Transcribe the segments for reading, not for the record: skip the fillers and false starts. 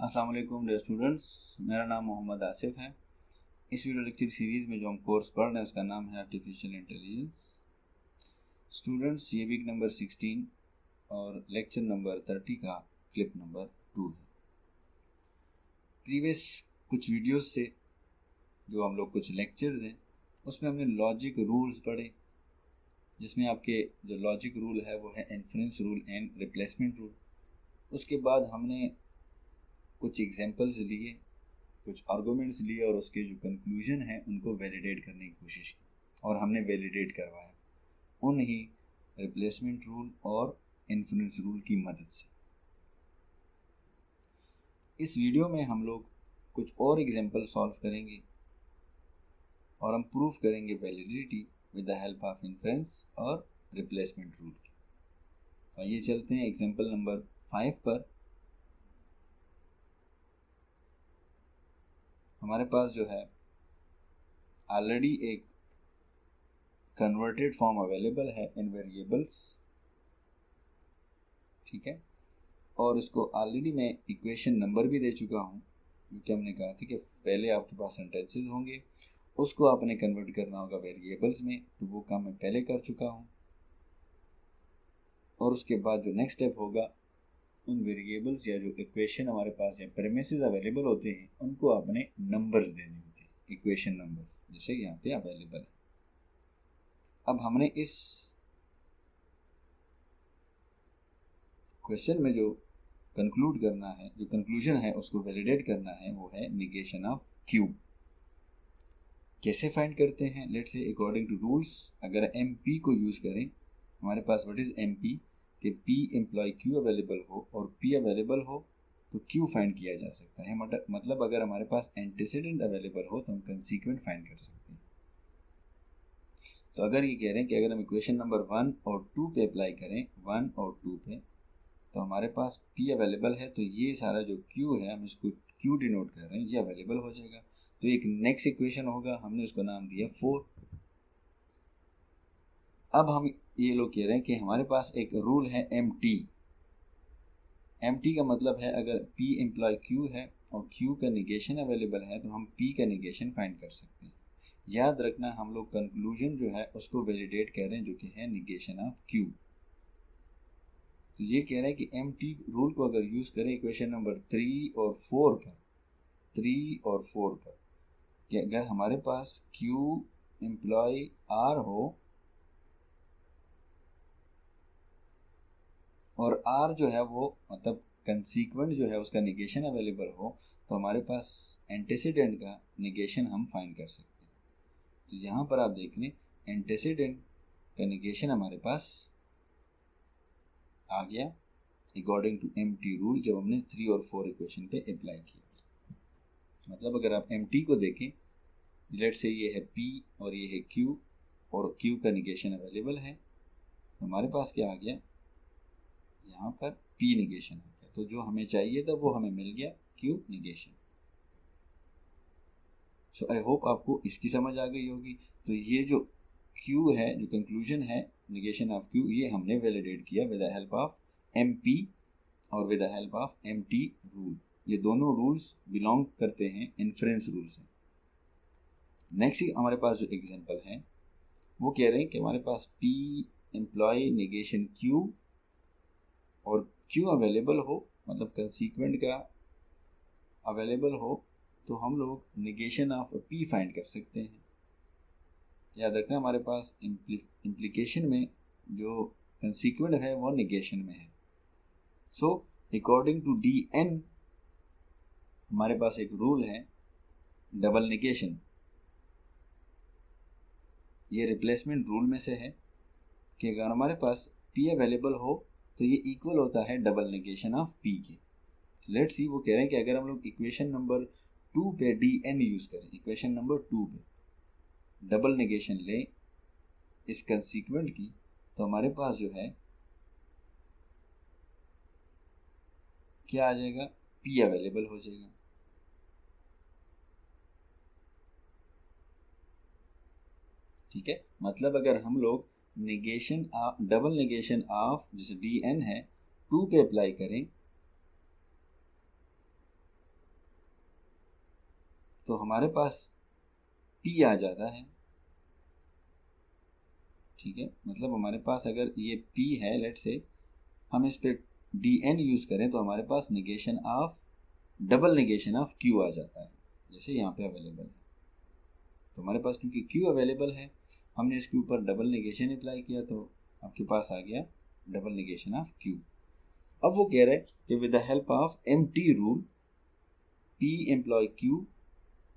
अस्सलाम वालेकुम dear students, मेरा नाम मोहम्मद आसिफ है। इस वीडियो लेक्चर सीरीज़ में जो हम कोर्स पढ़ रहे हैं उसका नाम है आर्टिफिशियल इंटेलिजेंस। स्टूडेंट्स, ये वीक नंबर 16 और लेक्चर नंबर 30 का क्लिप नंबर 2 है। प्रीवियस कुछ वीडियोस से जो हम लोग कुछ लेक्चर्स हैं उसमें हमने लॉजिक रूल्स पढ़े, जिसमें आपके जो लॉजिक रूल है वो है inference rule and replacement rule. उसके बाद हमने कुछ एग्जांपल्स लिए, कुछ आर्गूमेंट्स लिए और उसके जो कंक्लूजन है उनको वैलिडेट करने की कोशिश की और हमने वैलिडेट करवाया उन्हीं रिप्लेसमेंट रूल और इन्फरेंस रूल की मदद से। इस वीडियो में हम लोग कुछ और एग्जांपल सॉल्व करेंगे और हम प्रूफ करेंगे validity with the help of inference और रिप्लेसमेंट रूल की। तो ये चलते हैं एग्जांपल नंबर 5 पर। हमारे पास जो है ऑलरेडी एक कन्वर्टेड फॉर्म अवेलेबल है इन वेरिएबल्स, ठीक है, और इसको ऑलरेडी मैं इक्वेशन नंबर भी दे चुका हूँ, क्योंकि हमने कहा था कि पहले आपके पास सेंटेंसेस होंगे, उसको आपने कन्वर्ट करना होगा वेरिएबल्स में, तो वो काम मैं पहले कर चुका हूँ। और उसके बाद जो नेक्स्ट स्टेप होगा, उन वेरिएबल्स या जो इक्वेशन हमारे पास या प्रेमिसेस अवेलेबल होते हैं उनको आपने नंबर्स देने होते हैं, इक्वेशन नंबर्स, जैसे यहाँ पे अवेलेबल है। अब हमने इस क्वेश्चन में जो कंक्लूड करना है, जो कंक्लूजन है उसको वैलिडेट करना है, वो है निगेशन ऑफ क्यू। कैसे फाइंड करते हैं? Let's say according to rules, अगर MP को यूज़ करें, हमारे पास व्हाट इज MP कि P एम्प्लॉय Q अवेलेबल हो और P अवेलेबल हो तो Q फाइंड किया जा सकता है। मतलब अगर हमारे पास एंटीसीडेंट अवेलेबल हो तो हम कंसीक्वेंट फाइंड कर सकते हैं। तो अगर ये कह रहे हैं कि अगर हम इक्वेशन नंबर 1 और 2 पे अप्लाई करें, 1 और 2 पे, तो हमारे पास P अवेलेबल है, तो ये सारा जो Q है हम इसको Q डिनोट कर रहे हैं, ये अवेलेबल हो जाएगा। तो एक नेक्स्ट इक्वेशन होगा, हमने उसको नाम दिया 4। अब हम ये लोग कह रहे हैं कि हमारे पास एक रूल है MT। MT का मतलब है अगर P एम्प्लॉय Q है और Q का निगेशन अवेलेबल है तो हम P का निगेशन फाइंड कर सकते हैं। याद रखना, हम लोग कंक्लूजन जो है उसको वैलिडेट कर रहे हैं, जो कि है निगेशन ऑफ Q। तो ये कह रहे हैं कि MT रूल को अगर यूज़ करें इक्वेशन नंबर 3 और 4 पर, 3 और 4 पर, कि अगर हमारे पास Q एम्प्लॉय R हो और R जो है वो मतलब कंसीक्वेंट जो है उसका निगेशन अवेलेबल हो, तो हमारे पास एंटीसीडेंट का निगेशन हम फाइंड कर सकते हैं। तो यहाँ पर आप देख लें, एंटीसीडेंट का निगेशन हमारे पास आ गया अकॉर्डिंग टू MT रूल, जब हमने 3 और 4 इक्वेशन पे अप्लाई किया। मतलब अगर आप MT को देखें, लेट से ये है P और ये है Q और Q का निगेशन अवेलेबल है, तो हमारे पास क्या आ गया, यहाँ पर P निगेशन आ गया। तो जो हमें चाहिए था वो हमें मिल गया, Q negation. So I hope आपको इसकी समझ आ गई होगी। तो ये जो Q है, जो कंक्लूजन है निगेशन ऑफ Q, ये हमने वैलिडेट किया with the help of MP और with the help of MT rule. ये दोनों रूल्स बिलोंग करते हैं इन्फ्रेंस रूल से। नेक्स्ट हमारे पास जो एग्जांपल है वो कह रहे हैं कि हमारे पास P एम्प्लॉय निगेशन Q और Q अवेलेबल हो, मतलब कंसीक्वेंट का अवेलेबल हो, तो हम लोग निगेशन ऑफ P फाइंड कर सकते हैं। याद रखना, हमारे पास इम्प्लीकेशन में जो कंसीक्वेंट है वो निगेशन में है। सो अकॉर्डिंग टू DN हमारे पास एक रूल है डबल निगेशन। ये रिप्लेसमेंट रूल में से है कि अगर हमारे पास P अवेलेबल हो तो ये इक्वल होता है डबल निगेशन ऑफ P के। लेट्स सी, वो कह रहे हैं कि अगर हम लोग इक्वेशन नंबर 2 पे DN यूज़ करें, इक्वेशन नंबर 2 पे डबल निगेशन लें इस कंसीक्वेंट की, तो हमारे पास जो है क्या आ जाएगा, P अवेलेबल हो जाएगा। ठीक है, मतलब अगर हम लोग निगेशन डबल निगेशन ऑफ जैसे DN है 2 पे अप्लाई करें, तो हमारे पास P आ जाता है, ठीक है। मतलब हमारे पास अगर ये P है, लेट से हम इस पे DN यूज़ करें तो हमारे पास negation of, double negation of Q आ जाता है, जैसे यहाँ पे अवेलेबल है। तो हमारे पास क्योंकि Q अवेलेबल है, हमने इसके ऊपर डबल निगेशन अप्लाई किया तो आपके पास आ गया डबल निगेशन ऑफ Q। अब वो कह रहे हैं कि with the help of MT rule P imply Q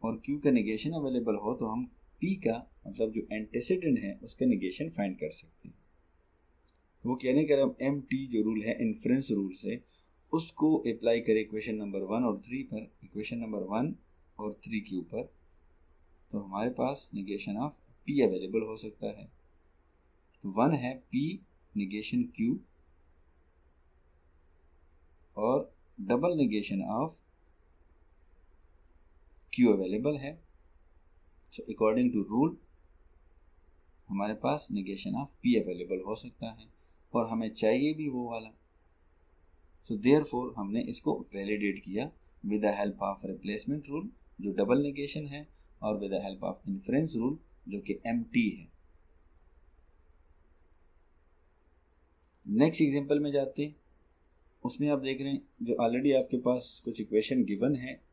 और Q का निगेशन अवेलेबल हो तो हम P का मतलब जो एंटेसिडेंट है उसका निगेशन फाइंड कर सकते हैं। वो कहने का MT जो रूल है इन्फ्रेंस रूल से, उसको अप्लाई करें इक्वेशन नंबर 1 और 3 पर, इक्वेशन नंबर 1 और 3 के ऊपर, तो हमारे पास निगेशन ऑफ P अवेलेबल हो सकता है। तो 1 है P निगेशन Q और double negation of Q available है। सो अकॉर्डिंग टू रूल हमारे पास निगेशन ऑफ P अवेलेबल हो सकता है और हमें चाहिए भी वो वाला। सो देयरफॉर हमने इसको वैलिडेट किया with the help of replacement rule जो डबल निगेशन है और with the help of inference rule जो कि MT है। नेक्स्ट एग्जांपल में जाते हैं, उसमें आप देख रहे हैं जो ऑलरेडी आपके पास कुछ इक्वेशन गिवन है,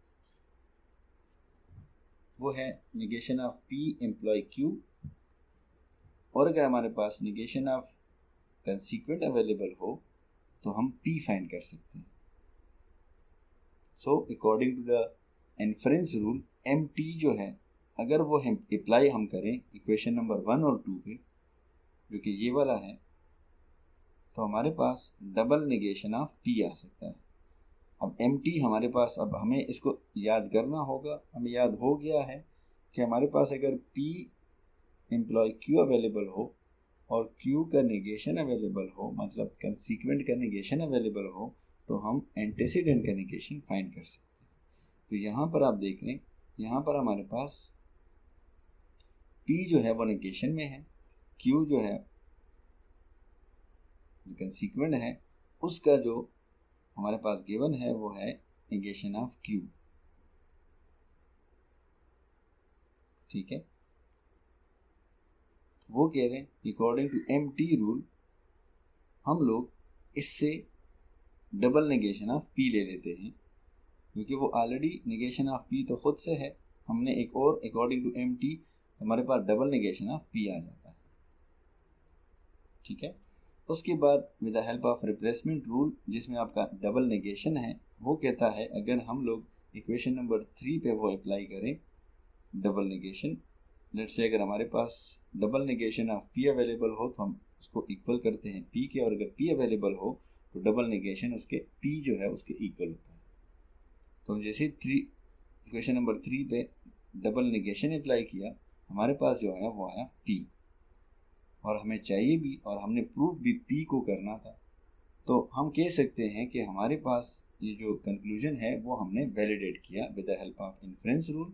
वो है negation of P imply Q, और अगर हमारे पास निगेशन ऑफ कंसीक्वेंट अवेलेबल हो तो हम P फाइंड कर सकते हैं। So according to the inference rule MT जो है अगर वो हम अप्लाई हम करें इक्वेशन नंबर 1 और 2 पे जो कि ये वाला है, तो हमारे पास डबल निगेशन ऑफ P आ सकता है। अब MT हमारे पास, अब हमें इसको याद करना होगा, हमें याद हो गया है कि हमारे पास अगर P एम्प्लॉय Q अवेलेबल हो और Q का निगेशन अवेलेबल हो, मतलब कंसीक्वेंट का निगेशन अवेलेबल हो, तो हम एंटेसिडेंट का निगेशन फाइंड कर सकते हैं। तो यहाँ पर आप देख लें, यहाँ पर हमारे पास P जो है वो निगेशन में है, Q जो है कंसीक्वेंट है, उसका जो हमारे पास गिवन है वो है निगेशन ऑफ Q, ठीक है। वो कह रहे हैं अकॉर्डिंग टू MT रूल हम लोग इससे डबल निगेशन ऑफ P ले लेते हैं, क्योंकि वो ऑलरेडी निगेशन ऑफ P तो खुद से है, हमने एक और अकॉर्डिंग टू MT हमारे पास डबल निगेशन ऑफ P आ जाता है, ठीक है। उसके बाद with the help of replacement rule जिसमें आपका डबल निगेशन है, वो कहता है अगर हम लोग इक्वेशन नंबर 3 पे वो अप्लाई करें डबल निगेशन, लेट्स से अगर हमारे पास double negation of P available हो तो हम उसको इक्वल करते हैं P के, और अगर P अवेलेबल हो तो डबल निगेशन उसके P जो है उसके इक्वल होता है। तो जैसे इक्वेशन नंबर 3 पे डबल निगेशन अप्लाई किया, हमारे पास जो है वो आया P, और हमें चाहिए भी और हमने प्रूफ भी P को करना था, तो हम कह सकते हैं कि हमारे पास ये जो कंक्लूजन है वो हमने वैलिडेट किया with the help of inference rule,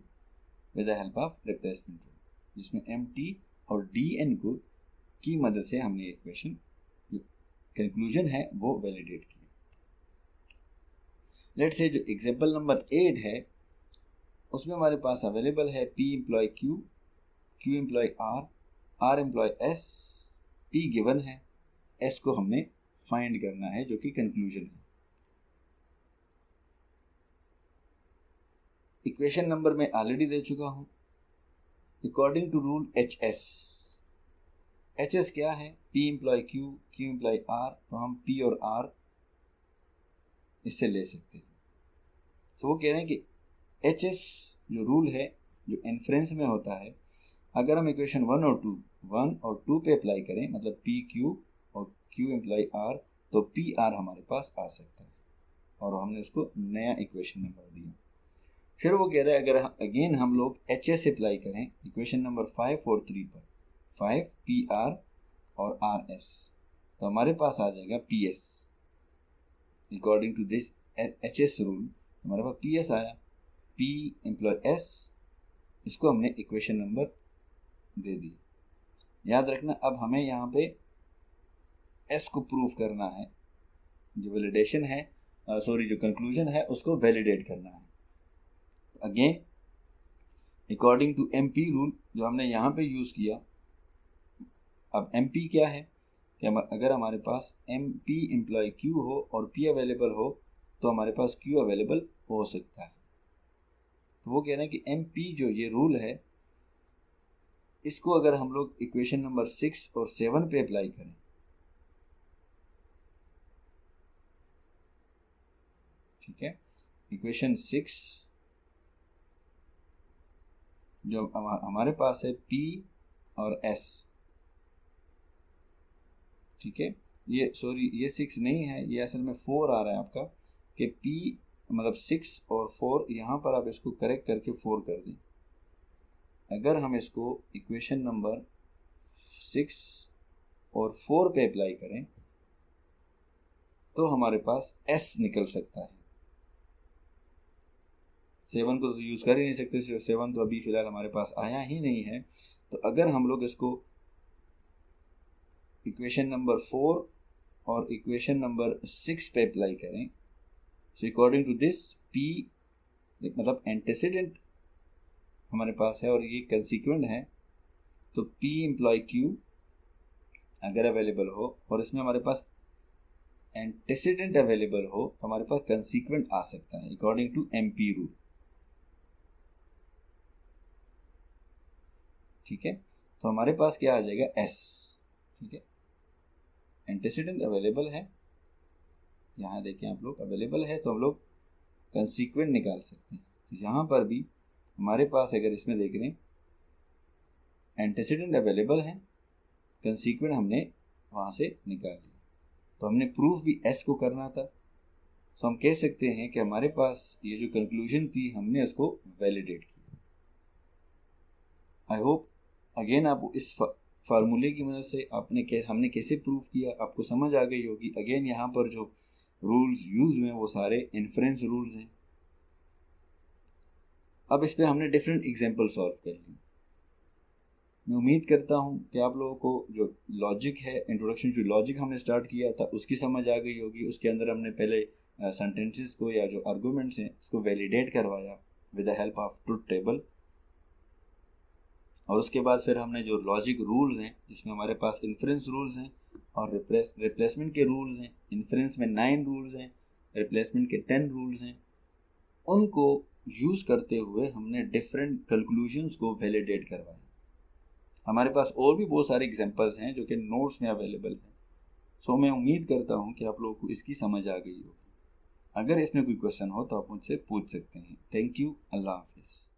with the help of replacement rule, जिसमें MT और DN को की मदद से हमने इक्वेशन जो कंक्लूजन है वो वैलिडेट किया। लेट्स से जो एग्जांपल नंबर 8 है उसमें हमारे पास अवेलेबल है P imply Q, Q imply R, R imply S, P given है, S को हमने फाइंड करना है जो कि कंक्लूजन है। इक्वेशन नंबर मैं ऑलरेडी दे चुका हूं, अकॉर्डिंग टू रूल HS क्या है, P imply Q, Q imply R, तो हम P और R इससे ले सकते हैं। तो वो कह रहे हैं कि HS जो रूल है जो इन्फ्रेंस में होता है, अगर हम इक्वेशन 1 और 2 पे अप्लाई करें, मतलब PQ और Q एम्प्लॉय R, तो PR हमारे पास आ सकता है, और हमने उसको नया इक्वेशन नंबर दिया। फिर वो कह रहे हैं अगर अगेन हम लोग HS अप्लाई करें इक्वेशन नंबर 5 और 3 पर, 5 PR और RS, तो हमारे पास आ जाएगा PS। According to this HS rule हमारे पास PS आया, P एम्प्लॉय S, इसको हमने इक्वेशन नंबर दे दी। याद रखना अब हमें यहाँ पे S को प्रूव करना है, जो वैलिडेशन है जो कंक्लूजन है उसको वैलिडेट करना है। Again according to MP rule जो हमने यहाँ पे यूज़ किया। अब MP क्या है कि अगर हमारे पास MP एम्प्लॉय Q हो और P अवेलेबल हो तो हमारे पास Q अवेलेबल हो सकता है। तो वो कह रहे हैं कि MP जो ये रूल है इसको अगर हम लोग इक्वेशन नंबर 6 और 7 पे अप्लाई करें, ठीक है, इक्वेशन 6 जो हमारे पास है P और S, ठीक है, ये सॉरी ये 6 नहीं है, ये असल में 4 आ रहा है आपका कि P मतलब 6 और 4, यहाँ पर आप इसको करेक्ट करके 4 कर दें। अगर हम इसको इक्वेशन नंबर 6 और 4 पे अप्लाई करें तो हमारे पास S निकल सकता है। 7 को तो यूज़ कर ही नहीं सकते, 7 तो अभी फ़िलहाल हमारे पास आया ही नहीं है। तो अगर हम लोग इसको इक्वेशन नंबर 4 और इक्वेशन नंबर 6 पे अप्लाई करें, so according to this P मतलब एंटेसिडेंट हमारे पास है और ये कंसीक्वेंट है, तो P एम्प्लॉय Q अगर अवेलेबल हो और इसमें हमारे पास एंटेसिडेंट अवेलेबल हो तो हमारे पास कंसीक्वेंट आ सकता है अकॉर्डिंग टू MP रूल, ठीक है। तो हमारे पास क्या आ जाएगा S, ठीक है, एंटेसिडेंट अवेलेबल है, यहाँ देखें आप लोग अवेलेबल है तो हम लोग कंसीक्वेंट निकाल सकते हैं। तो यहाँ पर भी हमारे पास अगर इसमें देख रहे हैं एंटेसिडेंट अवेलेबल है, कंसीक्वेंट हमने वहाँ से निकाल लिया, तो हमने प्रूफ भी S को करना था। तो हम कह सकते हैं कि हमारे पास ये जो कंक्लूजन थी हमने उसको वैलिडेट किया। आई होप अगेन आप इस फार्मूले की मदद से हमने कैसे प्रूव किया आपको समझ आ गई होगी। अगेन यहाँ पर जो रूल्स यूज हुए हैं वो सारे इन्फ्रेंस रूल्स हैं। अब इस पर हमने डिफरेंट एग्जाम्पल सॉल्व कर ली। मैं उम्मीद करता हूँ कि आप लोगों को जो लॉजिक है, इंट्रोडक्शन टू लॉजिक हमने स्टार्ट किया था उसकी समझ आ गई होगी। उसके अंदर हमने पहले सेंटेंसेस को या जो आर्गूमेंट्स हैं उसको वैलिडेट करवाया with the help of truth table, और उसके बाद फिर हमने जो लॉजिक रूल्स हैं जिसमें हमारे पास इन्फ्रेंस रूल्स हैं और रिप्लेसमेंट के रूल्स हैं। इन्फ्रेंस में 9 रूल्स हैं, रिप्लेसमेंट के 10 रूल्स हैं, उनको यूज़ करते हुए हमने डिफरेंट कंक्लूजन्स को वैलिडेट करवाया। हमारे पास और भी बहुत सारे एग्जांपल्स हैं जो कि नोट्स में अवेलेबल हैं। सो मैं उम्मीद करता हूँ कि आप लोगों को इसकी समझ आ गई होगी। अगर इसमें कोई क्वेश्चन हो तो आप मुझसे पूछ सकते हैं। Thank you. अल्लाह हाफिज़।